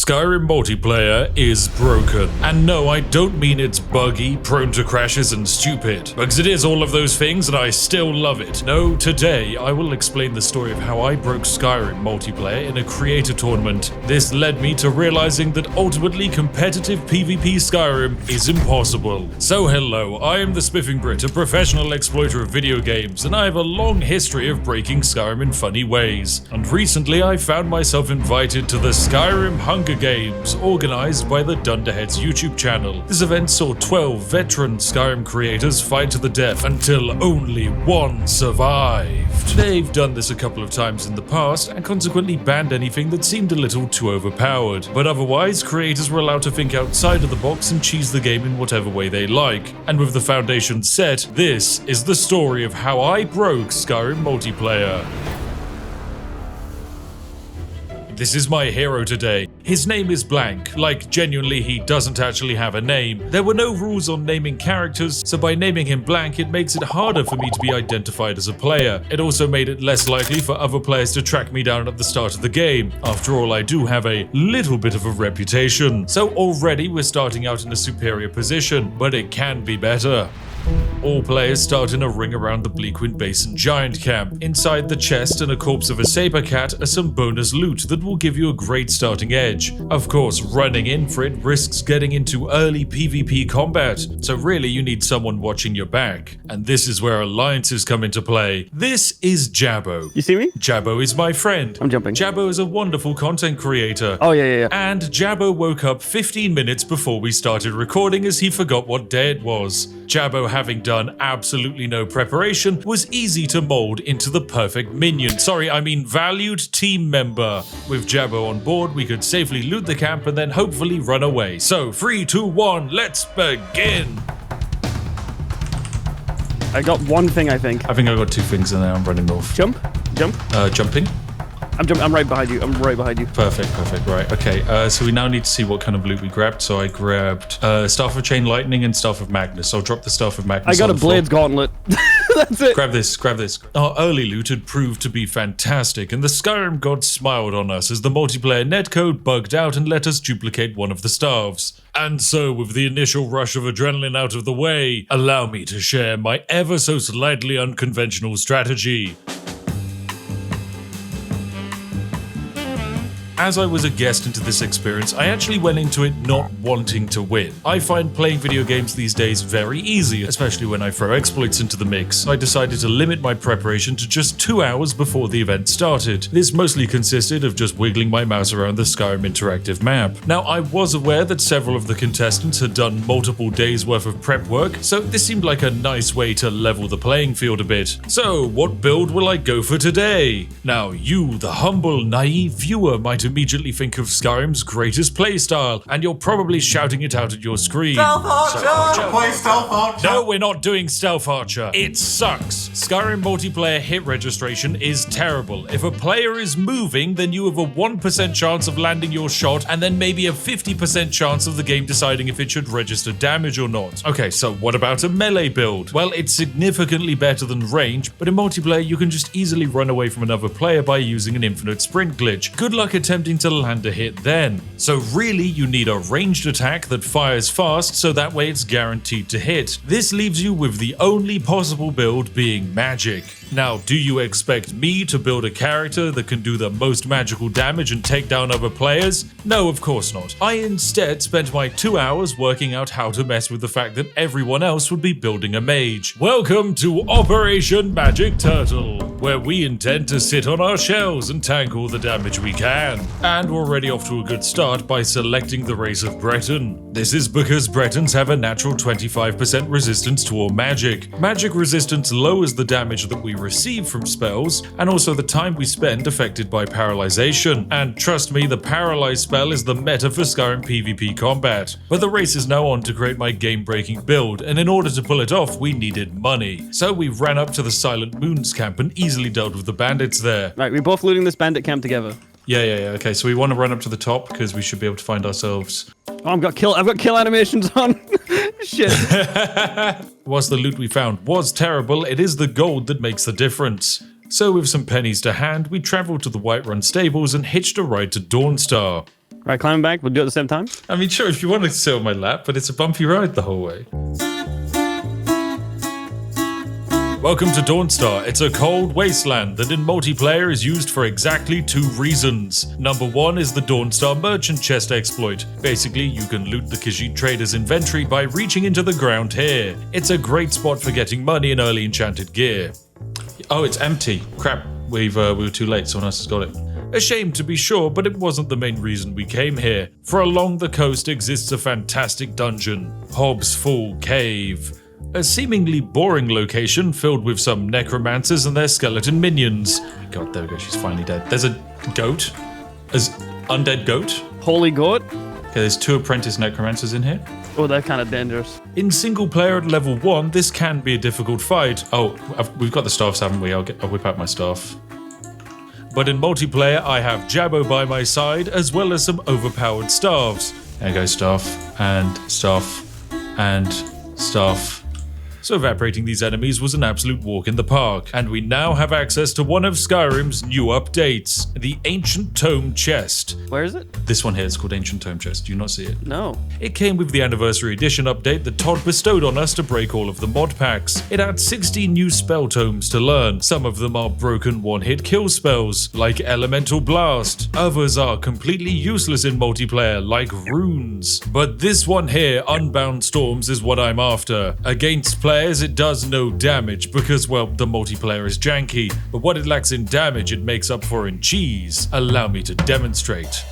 Skyrim multiplayer is broken. And no, I don't mean it's buggy, prone to crashes and stupid, because it is all of those things and I still love it. No, today I will explain the story of how I broke Skyrim multiplayer in a creator tournament. This led me to realizing that ultimately competitive PvP Skyrim is impossible. So hello, I am the Spiffing Brit, a professional exploiter of video games, and I have a long history of breaking Skyrim in funny ways. And recently I found myself invited to the Skyrim Hunger Games, organized by the Dunderheads YouTube channel. This event saw 12 veteran Skyrim creators fight to the death until only one survived. They've done this a couple of times in the past and consequently banned anything that seemed a little too overpowered. But otherwise, creators were allowed to think outside of the box and cheese the game in whatever way they like. And with the foundation set, this is the story of how I broke Skyrim multiplayer. This is my hero today. His name is Blank, like genuinely he doesn't actually have a name. There were no rules on naming characters, so by naming him Blank it makes it harder for me to be identified as a player. It also made it less likely for other players to track me down at the start of the game. After all, I do have a little bit of a reputation. So already we're starting out in a superior position, but it can be better. All players start in a ring around the Bleakwind Basin giant camp. Inside the chest and a corpse of a saber cat are some bonus loot that will give you a great starting edge. Of course, running in for it risks getting into early PvP combat, so really you need someone watching your back. And this is where alliances come into play. This is Jabbo. You see me? Jabbo is my friend. I'm jumping. Jabbo is a wonderful content creator. Oh, yeah. And Jabbo woke up 15 minutes before we started recording as he forgot what day it was. Jabbo, having done absolutely no preparation, was easy to mold into the perfect minion. Sorry, I mean valued team member. With Jabbo on board, we could safely loot the camp and then hopefully run away. So 3, 2, 1, let's begin. I got one thing, I think. I think I got two things and now I'm running off. Jump. Jumping. I'm right behind you. Perfect. Right. Okay. So we now need to see what kind of loot we grabbed. So I grabbed Staff of Chain Lightning and Staff of Magnus. I'll drop the Staff of Magnus. I got a Blades Gauntlet. That's it. Grab this. Our early loot had proved to be fantastic, and the Skyrim gods smiled on us as the multiplayer netcode bugged out and let us duplicate one of the staves. And so, with the initial rush of adrenaline out of the way, allow me to share my ever so slightly unconventional strategy. As I was a guest into this experience, I actually went into it not wanting to win. I find playing video games these days very easy, especially when I throw exploits into the mix. I decided to limit my preparation to just 2 hours before the event started. This mostly consisted of just wiggling my mouse around the Skyrim interactive map. Now, I was aware that several of the contestants had done multiple days worth of prep work, so this seemed like a nice way to level the playing field a bit. So, what build will I go for today? Now, you, the humble, naive viewer, might immediately think of Skyrim's greatest playstyle, and you're probably shouting it out at your screen. Stealth Archer! Play Stealth Archer! No, we're not doing Stealth Archer. It sucks. Skyrim multiplayer hit registration is terrible. If a player is moving, then you have a 1% chance of landing your shot, and then maybe a 50% chance of the game deciding if it should register damage or not. Okay, so what about a melee build? Well, it's significantly better than range, but in multiplayer you can just easily run away from another player by using an infinite sprint glitch. Good luck attempting to land a hit then. So really, you need a ranged attack that fires fast, so that way it's guaranteed to hit. This leaves you with the only possible build being magic. Now, do you expect me to build a character that can do the most magical damage and take down other players? No, of course not. I instead spent my 2 hours working out how to mess with the fact that everyone else would be building a mage. Welcome to Operation Magic Turtle, where we intend to sit on our shells and tank all the damage we can. And we're already off to a good start by selecting the race of Breton. This is because Bretons have a natural 25% resistance to all magic. Magic resistance lowers the damage that we receive from spells, and also the time we spend affected by paralyzation. And trust me, the paralyze spell is the meta for Skyrim PvP combat. But the race is now on to create my game-breaking build, and in order to pull it off, we needed money. So we ran up to the Silent Moons camp and easily dealt with the bandits there. Right, we're both looting this bandit camp together. Yeah. Okay, so we want to run up to the top because we should be able to find ourselves. Oh, I've got kill animations on. Shit. Whilst the loot we found was terrible, it is the gold that makes the difference. So with some pennies to hand, we travelled to the Whiterun stables and hitched a ride to Dawnstar. Right, climbing back. We'll do it at the same time. I mean, sure, if you want to sit on my lap, but it's a bumpy ride the whole way. Welcome to Dawnstar. It's a cold wasteland that in multiplayer is used for exactly 2 reasons. Number 1 is the Dawnstar merchant chest exploit. Basically, you can loot the Khajiit trader's inventory by reaching into the ground here. It's a great spot for getting money and early enchanted gear. Oh, it's empty. Crap, we were too late. Someone else has got it. A shame to be sure, but it wasn't the main reason we came here. For along the coast exists a fantastic dungeon, Hobbs Fall Cave. A seemingly boring location filled with some necromancers and their skeleton minions. Oh my god, there we go, she's finally dead. There's a goat. There's undead goat. Holy goat. Okay, there's 2 apprentice necromancers in here. Oh, they're kind of dangerous. In single player at level 1, this can be a difficult fight. Oh, we've got the staffs, haven't we? I'll whip out my staff. But in multiplayer, I have Jabbo by my side, as well as some overpowered staffs. There you go, staff, and staff, and staff. So evaporating these enemies was an absolute walk in the park, and we now have access to one of Skyrim's new updates, the Ancient Tome Chest. Where is it? This one here is called Ancient Tome Chest. Do you not see it? No. It came with the Anniversary Edition update that Todd bestowed on us to break all of the mod packs. It adds 16 new spell tomes to learn. Some of them are broken one-hit kill spells, like Elemental Blast. Others are completely useless in multiplayer, like runes. But this one here, Unbound Storms, is what I'm after. Against players, it does no damage because, well, the multiplayer is janky, but what it lacks in damage it makes up for in cheese. Allow me to demonstrate.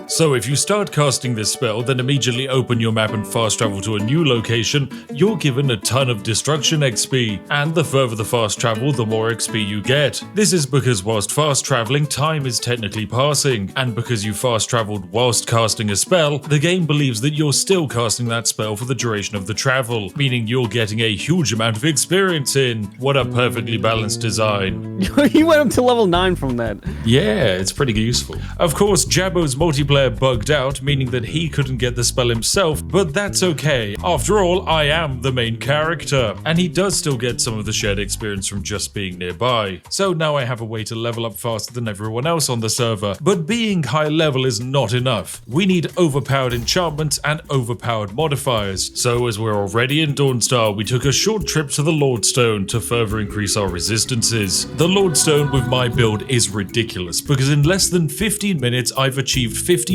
So if you start casting this spell, then immediately open your map and fast travel to a new location, you're given a ton of destruction XP, and the further the fast travel, the more XP you get. This is because whilst fast traveling, time is technically passing, and because you fast traveled whilst casting a spell, the game believes that you're still casting that spell for the duration of the travel, meaning you're getting a huge amount of experience in. What a perfectly balanced design. You went up to level 9 from that. Yeah, it's pretty useful. Of course, Jabbo's multiplayer bugged out, meaning that he couldn't get the spell himself, but that's okay. After all, I am the main character, and he does still get some of the shared experience from just being nearby. So now I have a way to level up faster than everyone else on the server, but being high level is not enough. We need overpowered enchantments and overpowered modifiers. So as we're already in Dawnstar, we took a short trip to the Lordstone to further increase our resistances. The Lordstone with my build is ridiculous, because in less than 15 minutes I've achieved 50%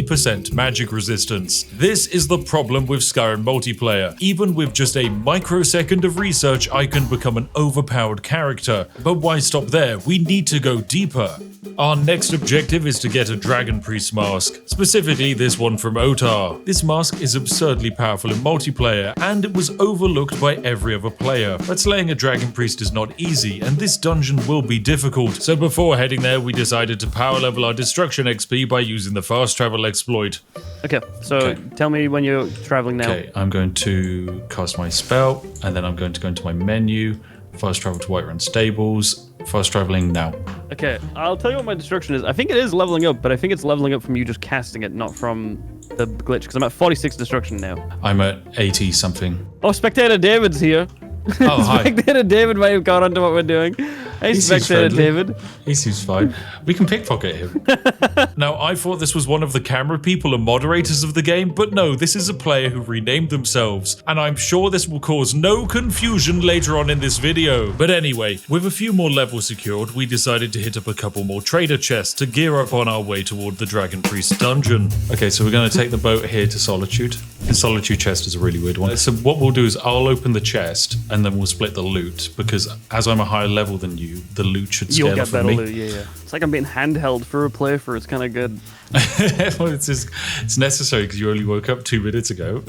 magic resistance. This is the problem with Skyrim multiplayer. Even with just a microsecond of research, I can become an overpowered character. But why stop there? We need to go deeper. Our next objective is to get a Dragon Priest mask, specifically this one from Otar. This mask is absurdly powerful in multiplayer, and it was overlooked by every other player. But slaying a Dragon Priest is not easy, and this dungeon will be difficult. So before heading there, we decided to power level our destruction XP by using the fast travel exploit. Okay, so tell me when you're traveling now. Okay, I'm going to cast my spell, and then I'm going to go into my menu, fast travel to Whiterun Stables, fast traveling now. Okay, I'll tell you what my destruction is. I think it is leveling up, but I think it's leveling up from you just casting it, not from the glitch, because I'm at 46 destruction now. I'm at 80 something. Oh, Spectator David's here. Oh, hi. Spectator David might have caught on to what we're doing. Hey, Spectator David. He seems fine. We can pickpocket him. Now, I thought this was one of the camera people and moderators of the game, but no, this is a player who renamed themselves, and I'm sure this will cause no confusion later on in this video. But anyway, with a few more levels secured, we decided to hit up a couple more trader chests to gear up on our way toward the Dragon Priest dungeon. Okay, so we're going to take the boat here to Solitude. The Solitude chest is a really weird one. So what we'll do is I'll open the chest, and then we'll split the loot, because as I'm a higher level than you, the loot should scale You'll get up better for me. loot, yeah. It's like I'm being handheld for a playthrough. It's kind of good. Well, it's necessary because you only woke up 2 minutes ago.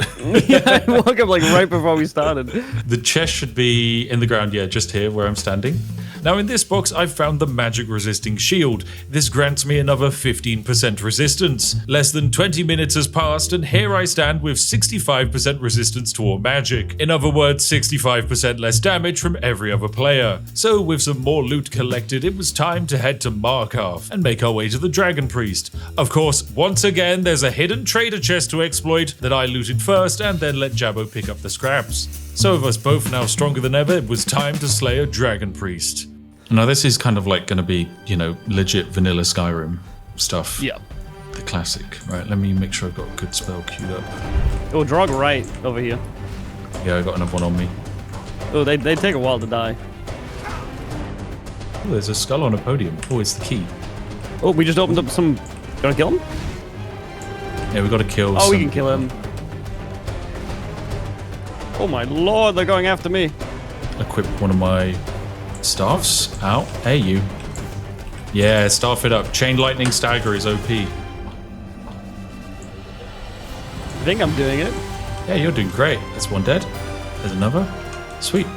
Yeah, I woke up like right before we started. The chest should be in the ground, yeah, just here where I'm standing. Now in this box, I've found the magic resisting shield. This grants me another 15% resistance. Less than 20 minutes has passed, and here I stand with 65% resistance to all magic. In other words, 65% less damage from every other player. So with some more loot collected, it was time to head to Markarth and make our way to the Dragon Priest. Of course, once again, there's a hidden trader chest to exploit that I looted first and then let Jabbo pick up the scraps. So with us both now stronger than ever, it was time to slay a Dragon Priest. Now this is kind of like going to be, you know, legit vanilla Skyrim stuff. Yeah. The classic. Right, let me make sure I've got a good spell queued up. Oh, Drog right over here. Yeah, I got another one on me. Oh, they take a while to die. Oh, there's a skull on a podium. Oh, it's the key. Oh, we just opened up some... Gonna kill him? Yeah, we got to kill Oh, we can kill him. Oh my lord, they're going after me. Equip one of my staffs. Ow. Hey, you. Yeah, staff it up. Chain lightning stagger is OP. I think I'm doing it. Yeah, you're doing great. That's one dead. There's another. Sweet.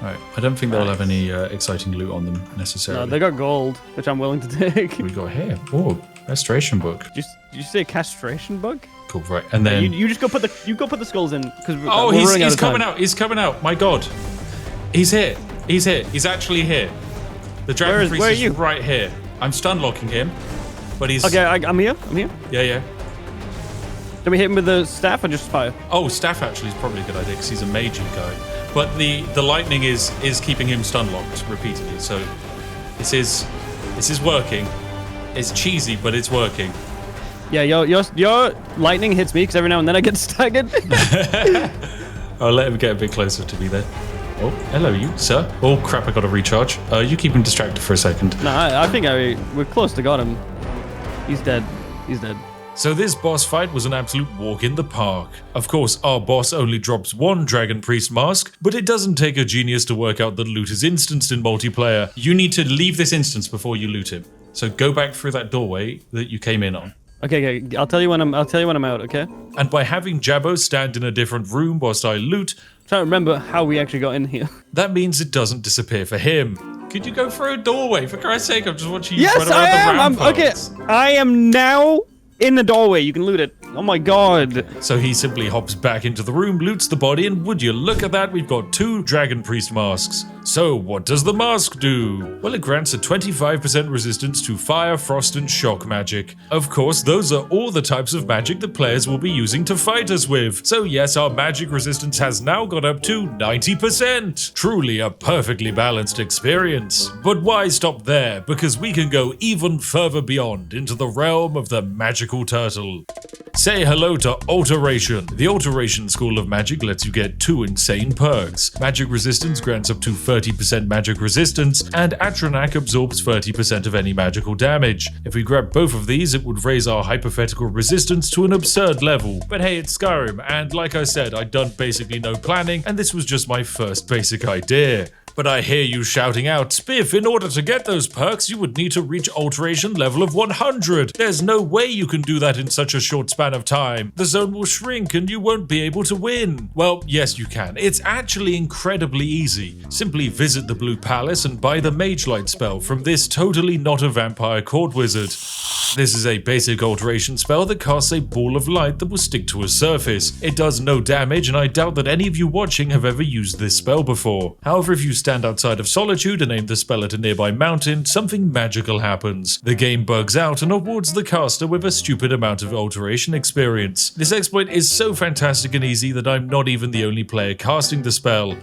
Alright, I don't think they'll have any exciting loot on them necessarily. No, they got gold, which I'm willing to take. What we got here? Oh, restoration book. Did you say castration bug? Cool, right. And then You just go put the skulls in because oh, he's coming out. He's coming out. My god. He's here. He's here. He's actually here. The dragon priest where are is you? right here. I'm stun locking him. But he's Okay, I'm here. I'm here. Yeah. Can we hit him with the staff or just fire? Oh, staff actually is probably a good idea because he's a magey guy. But the lightning is keeping him stun locked repeatedly. So this is working. It's cheesy, but it's working. Yeah, your lightning hits me because every now and then I get staggered. I'll let him get a bit closer to me then. Oh, hello you, sir. Oh crap, I got to recharge. You keep him distracted for a second. No, I think we're close to got him. He's dead. He's dead. So this boss fight was an absolute walk in the park. Of course, our boss only drops one Dragon Priest mask, but it doesn't take a genius to work out that loot is instanced in multiplayer. You need to leave this instance before you loot him. So go back through that doorway that you came in on. Okay. I'll tell you when I'm out. Okay. And by having Jabbo stand in a different room whilst I loot, I'm trying to remember how we actually got in here. that means it doesn't disappear for him. Could you go through a doorway? For Christ's sake, I'm just watching you run around I am. the ramparts. Okay. I am now in the doorway. You can loot it. Oh my god. So he simply hops back into the room, loots the body, and would you look at that, we've got 2 Dragon Priest masks. So what does the mask do? Well, it grants a 25% resistance to fire, frost, and shock magic. Of course, those are all the types of magic that players will be using to fight us with. So yes, our magic resistance has now got up to 90%. Truly a perfectly balanced experience. But why stop there? Because we can go even further beyond into the realm of the magical turtle. Say hello to Alteration. The Alteration School of Magic lets you get 2 insane perks. Magic Resistance grants up to 30% magic resistance, and Atronak absorbs 30% of any magical damage. If we grab both of these, it would raise our hypothetical resistance to an absurd level. But hey, it's Skyrim, and like I said, I'd done basically no planning, and this was just my first basic idea. But I hear you shouting out, Spiff, in order to get those perks, you would need to reach Alteration level of 100. There's no way you can do that in such a short span of time. The zone will shrink and you won't be able to win. Well, yes you can. It's actually incredibly easy. Simply visit the Blue Palace and buy the Mage Light spell from this totally not a vampire court wizard. This is a basic alteration spell that casts a ball of light that will stick to a surface. It does no damage, and I doubt that any of you watching have ever used this spell before. However, if you stand outside of Solitude and aim the spell at a nearby mountain, something magical happens. The game bugs out and awards the caster with a stupid amount of alteration experience. This exploit is so fantastic and easy that I'm not even the only player casting the spell.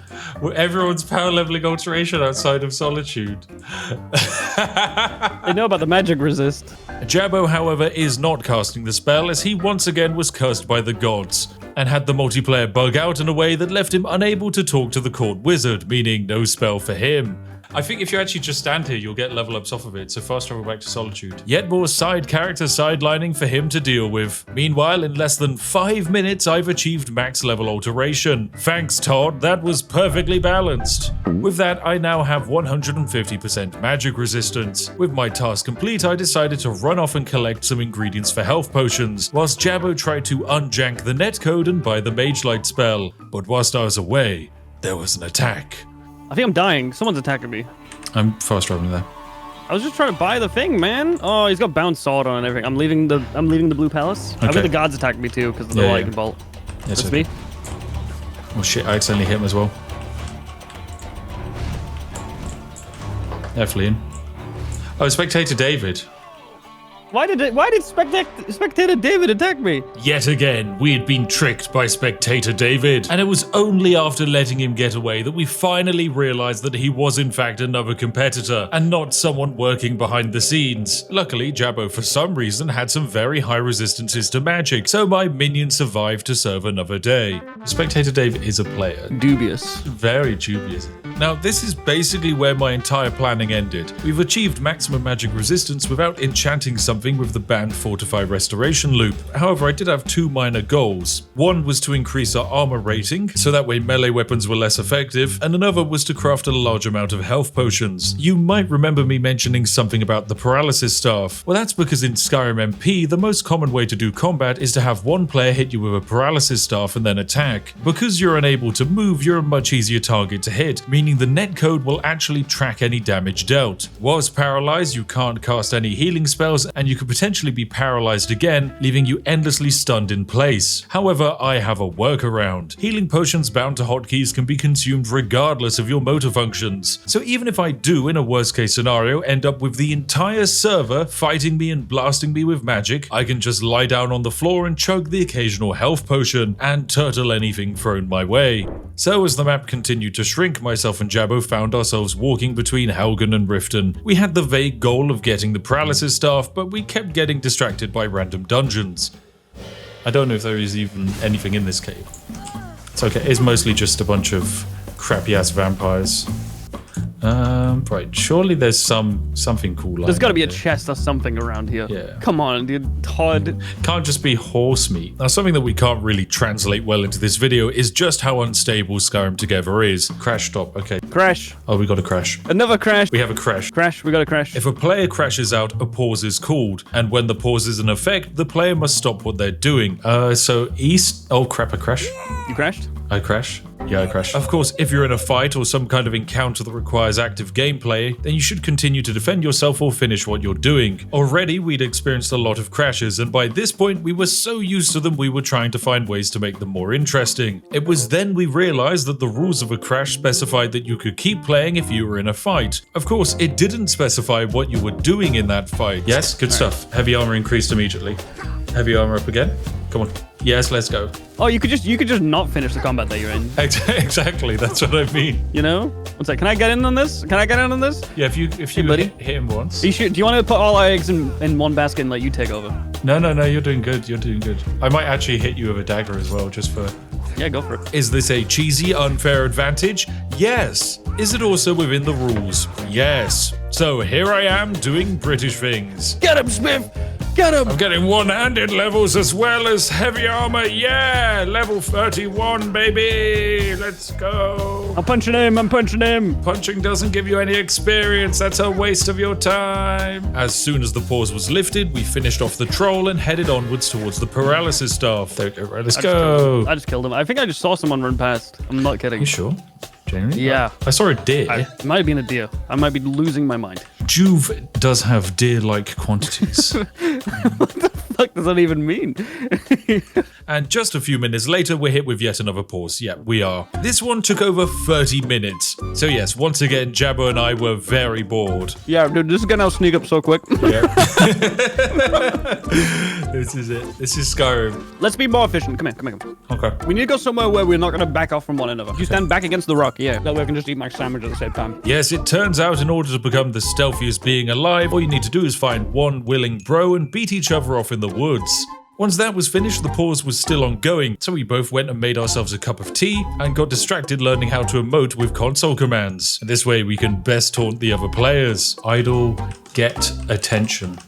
Everyone's power leveling alteration outside of Solitude. They know about the magic resist. Jabbo, however, is not casting the spell as he once again was cursed by the gods and had the multiplayer bug out in a way that left him unable to talk to the court wizard, meaning no spell for him. I think if you actually just stand here, you'll get level ups off of it, so fast travel back to Solitude. Yet more side character sidelining for him to deal with. Meanwhile, in less than 5 minutes, I've achieved max level alteration. Thanks, Todd, that was perfectly balanced. With that, I now have 150% magic resistance. With my task complete, I decided to run off and collect some ingredients for health potions, whilst Jabbo tried to unjank the netcode and buy the Mage Light spell. But whilst I was away, there was an attack. I think I'm dying. Someone's attacking me. I'm fast traveling there. I was just trying to buy the thing, man. Oh, he's got bound sword on and everything. I'm leaving the Blue Palace. I Okay. think the gods attacked me too because of the Yeah, lightning yeah. bolt. Yes, That's okay. me. Oh shit, I accidentally hit him as well. They're fleeing. Oh, Spectator David. Why did Spectator David attack me? Yet again, we had been tricked by Spectator David, and it was only after letting him get away that we finally realized that he was in fact another competitor, and not someone working behind the scenes. Luckily, Jabbo for some reason had some very high resistances to magic, so my minion survived to serve another day. Spectator Dave is a player. Dubious. Very dubious. Now, this is basically where my entire planning ended. We've achieved maximum magic resistance without enchanting something with the banned Fortify restoration loop. However, I did have two minor goals. One was to increase our armor rating, so that way melee weapons were less effective, and another was to craft a large amount of health potions. You might remember me mentioning something about the paralysis staff. Well, that's because in Skyrim MP, the most common way to do combat is to have one player hit you with a paralysis staff and then attack. Because you're unable to move, you're a much easier target to hit, meaning the netcode will actually track any damage dealt. Whilst paralyzed, you can't cast any healing spells, and you could potentially be paralyzed again, leaving you endlessly stunned in place. However, I have a workaround. Healing potions bound to hotkeys can be consumed regardless of your motor functions. So even if I do, in a worst case scenario, end up with the entire server fighting me and blasting me with magic, I can just lie down on the floor and chug the occasional health potion and turtle anything thrown my way. So as the map continued to shrink, myself and Jabbo found ourselves walking between Helgen and Riften. We had the vague goal of getting the paralysis staff, but we kept getting distracted by random dungeons. I don't know if there is even anything in this cave. It's okay, it's mostly just a bunch of crappy-ass vampires. Right, surely there's something cool. There's gotta be a chest or something around here. Yeah. Come on, dude. Todd. Can't just be horse meat. Now, something that we can't really translate well into this video is just how unstable Skyrim Together is. Crash stop, okay. Crash. Oh, we got a crash. Another crash. We have a crash. Crash, we got a crash. If a player crashes out, a pause is called, and when the pause is in effect, the player must stop what they're doing. So east. Oh crap, a crash. You crashed? I crash. Yeah, I crash. Of course, if you're in a fight or some kind of encounter that requires active gameplay, then you should continue to defend yourself or finish what you're doing. Already, we'd experienced a lot of crashes, and by this point, we were so used to them we were trying to find ways to make them more interesting. It was then we realized that the rules of a crash specified that you could keep playing if you were in a fight. Of course, it didn't specify what you were doing in that fight. Yes, good stuff. Heavy armor increased immediately. Heavy armor up again. Come on. Yes, let's go. Oh, you could just not finish the combat that you're in. Exactly, that's what I mean. You know? What's that? Can I get in on this? Can I get in on this? Yeah, if you buddy. hit him once. Do you want to put all our eggs in one basket and let you take over? No, you're doing good. You're doing good. I might actually hit you with a dagger as well, just for... Yeah, go for it. Is this a cheesy, unfair advantage? Yes. Is it also within the rules? Yes. So here I am doing British things. Get him, Smith! Get him! I'm getting one-handed levels as well as heavy armor. Yeah, level 31, baby. Let's go. I'm punching him. Punching doesn't give you any experience. That's a waste of your time. As soon as the pause was lifted, we finished off the troll and headed onwards towards the paralysis staff. There we go. Right, let's go. I just killed him. I think I just saw someone run past. I'm not kidding. You sure? Genuinely? Yeah. I saw a deer. It might have been a deer. I might be losing my mind. Juve does have deer-like quantities. What the fuck does that even mean? And just a few minutes later, we're hit with yet another pause. Yeah, we are. This one took over 30 minutes. So yes, once again, Jabbo and I were very bored. Yeah, dude, this is gonna sneak up so quick. Yeah. This is it. This is Skyrim. Let's be more efficient. Come here. Okay. We need to go somewhere where we're not gonna back off from one another. You stand back against the rock, yeah. That way I can just eat my sandwich at the same time. Yes, it turns out in order to become the stealthiest being alive, all you need to do is find one willing bro and beat each other off in the woods. Once that was finished, the pause was still ongoing, so we both went and made ourselves a cup of tea and got distracted learning how to emote with console commands. This way we can best taunt the other players. Idle, get attention.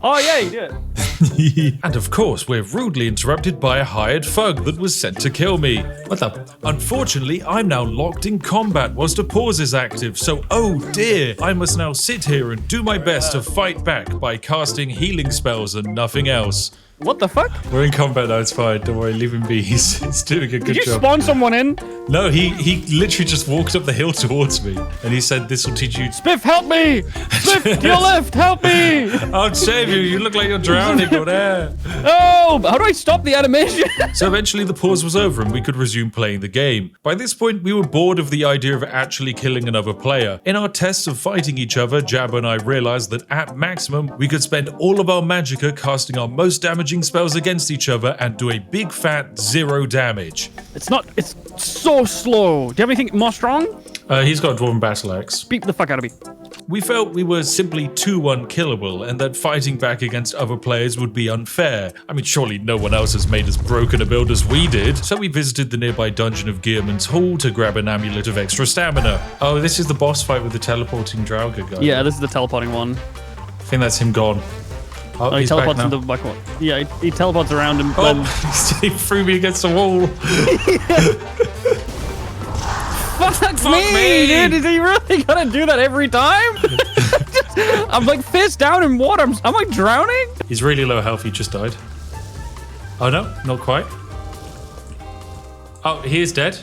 Oh yeah, you did. And of course, we're rudely interrupted by a hired thug that was sent to kill me. What the? Unfortunately, I'm now locked in combat whilst a pause is active, so oh dear, I must now sit here and do my best to fight back by casting healing spells and nothing else. What the fuck? We're in combat now, it's fine. Don't worry, leave him be. He's doing a good Did you job. spawn someone in? No, he literally just walked up the hill towards me. And he said, this will teach you... Spiff, help me! Spiff, to your left, help me! I'll save you. You look like you're drowning out there. Oh, how do I stop the animation? So eventually the pause was over and we could resume playing the game. By this point, we were bored of the idea of actually killing another player. In our tests of fighting each other, Jabba and I realized that at maximum, we could spend all of our magicka casting our most damaging spells against each other and do a big fat 0 damage. It's so slow. Do you have anything more strong? He's got a Dwarven Battle Axe. Beat the fuck out of me. We felt we were simply too unkillable and that fighting back against other players would be unfair. I mean, surely no one else has made as broken a build as we did. So we visited the nearby dungeon of Gearman's Hall to grab an amulet of extra stamina. Oh, this is the boss fight with the teleporting Draugr guy. Yeah, this is the teleporting one. I think that's him gone. Oh, he he's teleports back into now. the back one. Yeah, he teleports around and... Oh, he threw me against the wall. Fuck me, dude! Is he really gonna do that every time? I'm like fist down in water. I'm like drowning. He's really low health. He just died. Oh no, not quite. Oh, he is dead.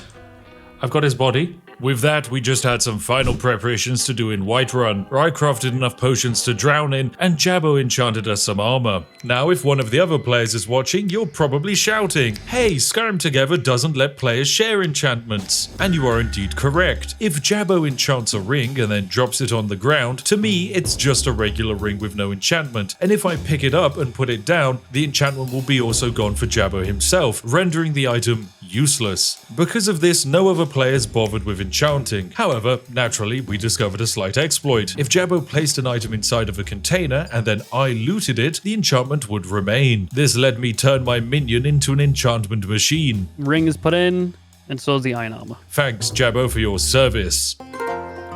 I've got his body. With that, we just had some final preparations to do in Whiterun, where I crafted enough potions to drown in, and Jabbo enchanted us some armor. Now, if one of the other players is watching, you're probably shouting, "Hey, Skyrim Together doesn't let players share enchantments." And you are indeed correct. If Jabbo enchants a ring and then drops it on the ground, to me, it's just a regular ring with no enchantment. And if I pick it up and put it down, the enchantment will be also gone for Jabbo himself, rendering the item useless. Because of this, no other players bothered with enchanting. However, naturally, we discovered a slight exploit. If Jabbo placed an item inside of a container and then I looted it, the enchantment would remain. This let me turn my minion into an enchantment machine. Ring is put in, and so is the iron armor. Thanks, Jabbo, for your service.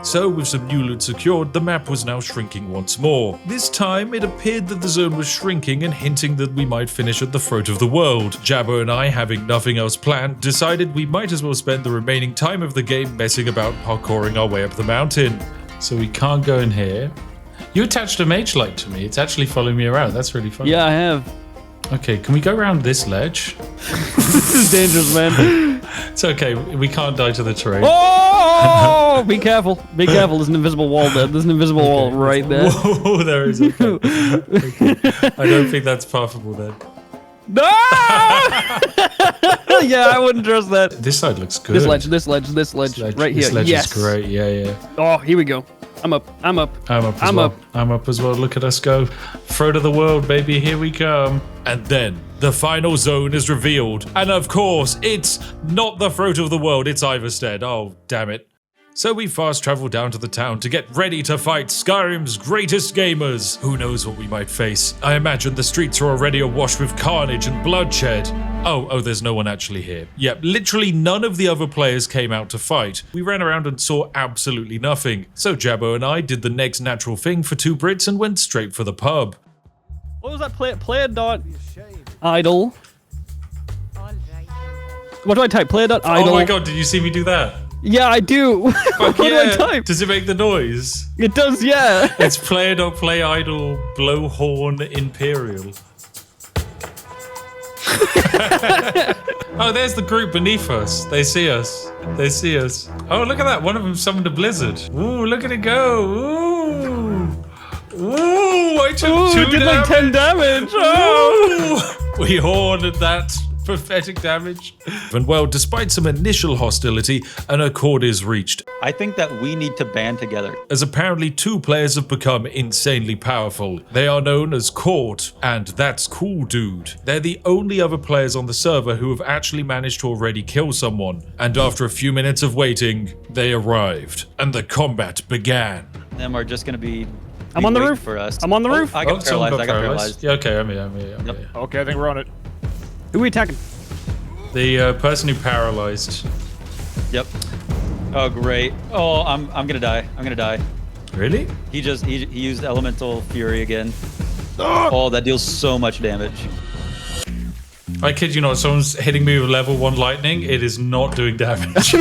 So, with some new loot secured, the map was now shrinking once more. This time, it appeared that the zone was shrinking and hinting that we might finish at the throat of the world. Jabbo and I, having nothing else planned, decided we might as well spend the remaining time of the game messing about parkouring our way up the mountain. So we can't go in here. You attached a mage light to me. It's actually following me around. That's really fun. Yeah, I have. Okay, can we go around this ledge? This is dangerous, man. It's okay. We can't die to the terrain. Oh! Be careful. Be careful. There's an invisible wall there. There's an invisible wall right there. Whoa, there is. Okay. Okay. I don't think that's passable then. No! Yeah, I wouldn't trust that. This side looks good. This ledge, right here. This ledge Yes. is great. Yeah, yeah. Oh, here we go. I'm up. I'm up as well. Look at us go. Throat of the world, baby. Here we come. And then the final zone is revealed. And of course, it's not the throat of the world. It's Iverstead. Oh, damn it. So we fast travel down to the town to get ready to fight Skyrim's greatest gamers. Who knows what we might face? I imagine the streets are already awash with carnage and bloodshed. Oh, there's no one actually here. Yep, literally none of the other players came out to fight. We ran around and saw absolutely nothing. So Jabbo and I did the next natural thing for two Brits and went straight for the pub. What was that? Player.idle. What do I type? Player.idle. Oh my god, did you see me do that? Yeah, I do. Fuck What yeah. do I type? Does it make the noise? It does, yeah. It's player.play idle blowhorn imperial. Oh, there's the group beneath us. They see us. They see us. Oh, look at that. One of them summoned a blizzard. Ooh, look at it go. Ooh. Ooh, I took 2 did damage. like 10 damage. Oh. We horned that. Pathetic damage. And well, despite some initial hostility, an accord is reached. I think that we need to band together. As apparently 2 players have become insanely powerful. They are known as Court, and that's cool, dude. They're the only other players on the server who have actually managed to already kill someone. And after a few minutes of waiting, they arrived, and the combat began. Them are just going to be I'm on the waiting roof. for us. I'm on the roof. I got someone paralyzed. I got paralyzed. Yeah, okay, I'm here. Yep. Okay, I think we're on it. Who are we attacking? The person who paralyzed. Yep. Oh great. Oh, I'm gonna die. I'm gonna die. Really? He used elemental fury again. Oh, that deals so much damage. I kid you not, someone's hitting me with level 1 lightning. It is not doing damage.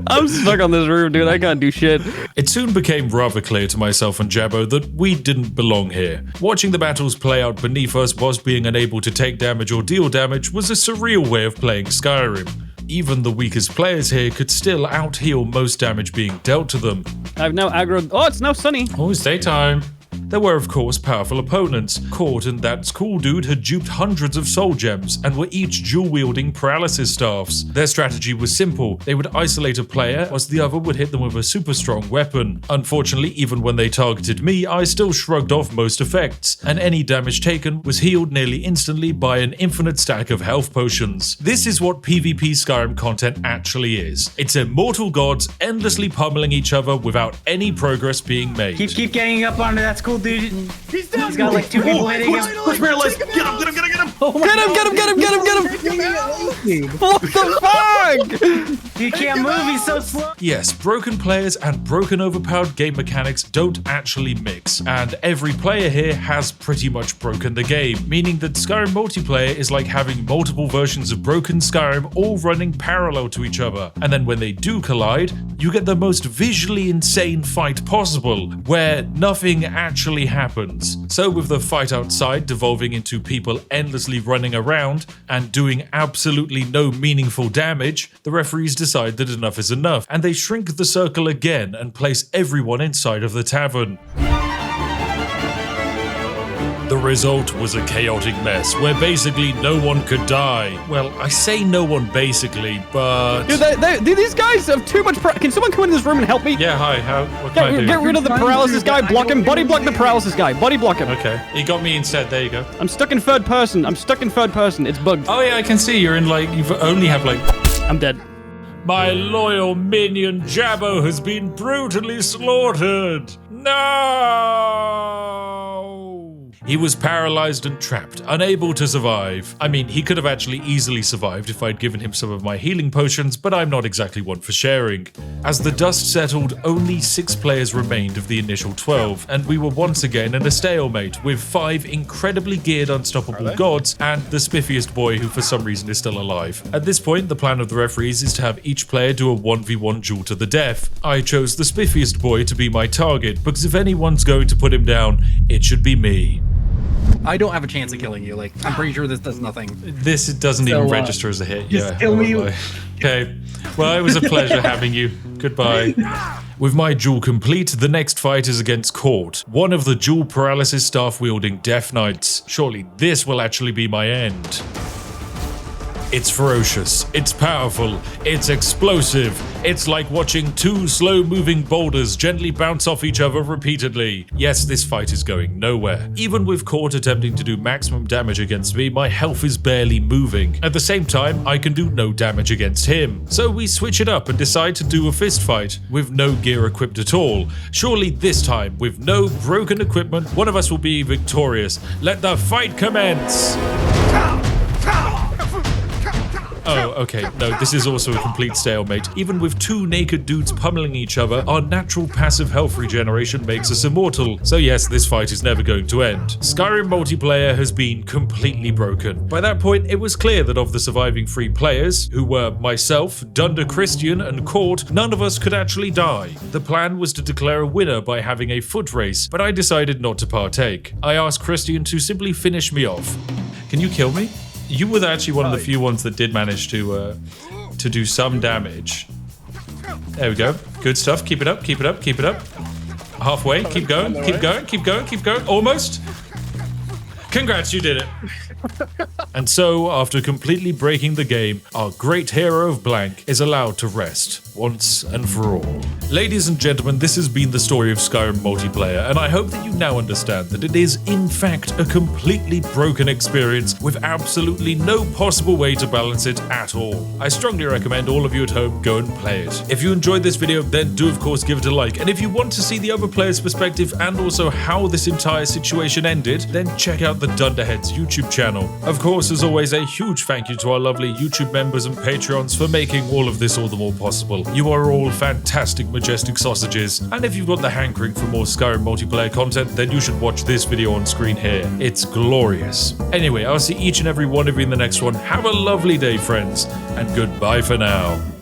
I'm stuck on this room, dude. I can't do shit. It soon became rather clear to myself and Jabbo that we didn't belong here. Watching the battles play out beneath us whilst being unable to take damage or deal damage was a surreal way of playing Skyrim. Even the weakest players here could still out-heal most damage being dealt to them. I've now aggroed. Oh, it's now sunny. Oh, it's daytime. There were, of course, powerful opponents. Court and that cool dude had duped hundreds of soul gems and were each dual-wielding paralysis staffs. Their strategy was simple. They would isolate a player, whilst the other would hit them with a super strong weapon. Unfortunately, even when they targeted me, I still shrugged off most effects, and any damage taken was healed nearly instantly by an infinite stack of health potions. This is what PvP Skyrim content actually is. It's immortal gods endlessly pummeling each other without any progress being made. Keep ganging up onto that cool dude. He's down. He's got like 2 people hitting him. Push paralyzed. Get him. Get him! What the fuck? He can't move. He's so slow. Yes, broken players and broken overpowered game mechanics don't actually mix, and every player here has pretty much broken the game, meaning that Skyrim multiplayer is like having multiple versions of broken Skyrim all running parallel to each other, and then when they do collide, you get the most visually insane fight possible, where nothing actually happens. So with the fight outside devolving into people endlessly running around and doing absolutely no meaningful damage, the referees decide that enough is enough, and they shrink the circle again and place everyone inside of the tavern. The result was a chaotic mess, where basically no one could die. Well, I say no one basically, but... Dude, these guys have too much Can someone come into this room and help me? Yeah, hi, what can I do? Get rid of the paralysis guy, block him, buddy block the paralysis guy, buddy block him. Okay, he got me instead, there you go. I'm stuck in third person, it's bugged. Oh yeah, I can see you're in like, you only have like... I'm dead. My loyal minion Jabbo has been brutally slaughtered. No! He was paralyzed and trapped, unable to survive. I mean, he could have actually easily survived if I'd given him some of my healing potions, but I'm not exactly one for sharing. As the dust settled, only 6 players remained of the initial 12, and we were once again in a stalemate with 5 incredibly geared unstoppable gods and the spiffiest boy who for some reason is still alive. At this point, the plan of the referees is to have each player do a 1v1 duel to the death. I chose the spiffiest boy to be my target, because if anyone's going to put him down, it should be me. I don't have a chance of killing you. Like, I'm pretty sure this does nothing. This doesn't even register as a hit. Just Yeah. kill me. Okay. Well, it was a pleasure having you. Goodbye. With my duel complete, the next fight is against Court, one of the dual paralysis staff-wielding Death Knights. Surely this will actually be my end. It's ferocious, it's powerful, it's explosive. It's like watching 2 slow-moving boulders gently bounce off each other repeatedly. Yes, this fight is going nowhere. Even with Court attempting to do maximum damage against me, my health is barely moving. At the same time, I can do no damage against him. So we switch it up and decide to do a fist fight, with no gear equipped at all. Surely this time, with no broken equipment, one of us will be victorious. Let the fight commence! Oh, okay. No, this is also a complete stalemate. Even with 2 naked dudes pummeling each other, our natural passive health regeneration makes us immortal. So yes, this fight is never going to end. Skyrim multiplayer has been completely broken. By that point, it was clear that of the surviving 3 players, who were myself, Dunder Christian, and Court, none of us could actually die. The plan was to declare a winner by having a foot race, but I decided not to partake. I asked Christian to simply finish me off. Can you kill me? You were actually one of the few ones that did manage to do some damage. There we go. Good stuff. Keep it up. Keep it up. Keep it up. Halfway. Keep going. Keep going. Keep going. Keep going. Almost. Congrats, you did it. And so, after completely breaking the game, our great hero of blank is allowed to rest, once and for all. Ladies and gentlemen, this has been the story of Skyrim multiplayer, and I hope that you now understand that it is, in fact, a completely broken experience with absolutely no possible way to balance it at all. I strongly recommend all of you at home go and play it. If you enjoyed this video, then do of course give it a like, and if you want to see the other player's perspective and also how this entire situation ended, then check out the the Dunderheads YouTube channel. Of course, as always, a huge thank you to our lovely YouTube members and Patreons for making all of this all the more possible. You are all fantastic, majestic sausages, and if you've got the hankering for more Skyrim multiplayer content, then you should watch this video on screen here. It's glorious. Anyway, I'll see each and every one of you in the next one. Have a lovely day, friends, and goodbye for now.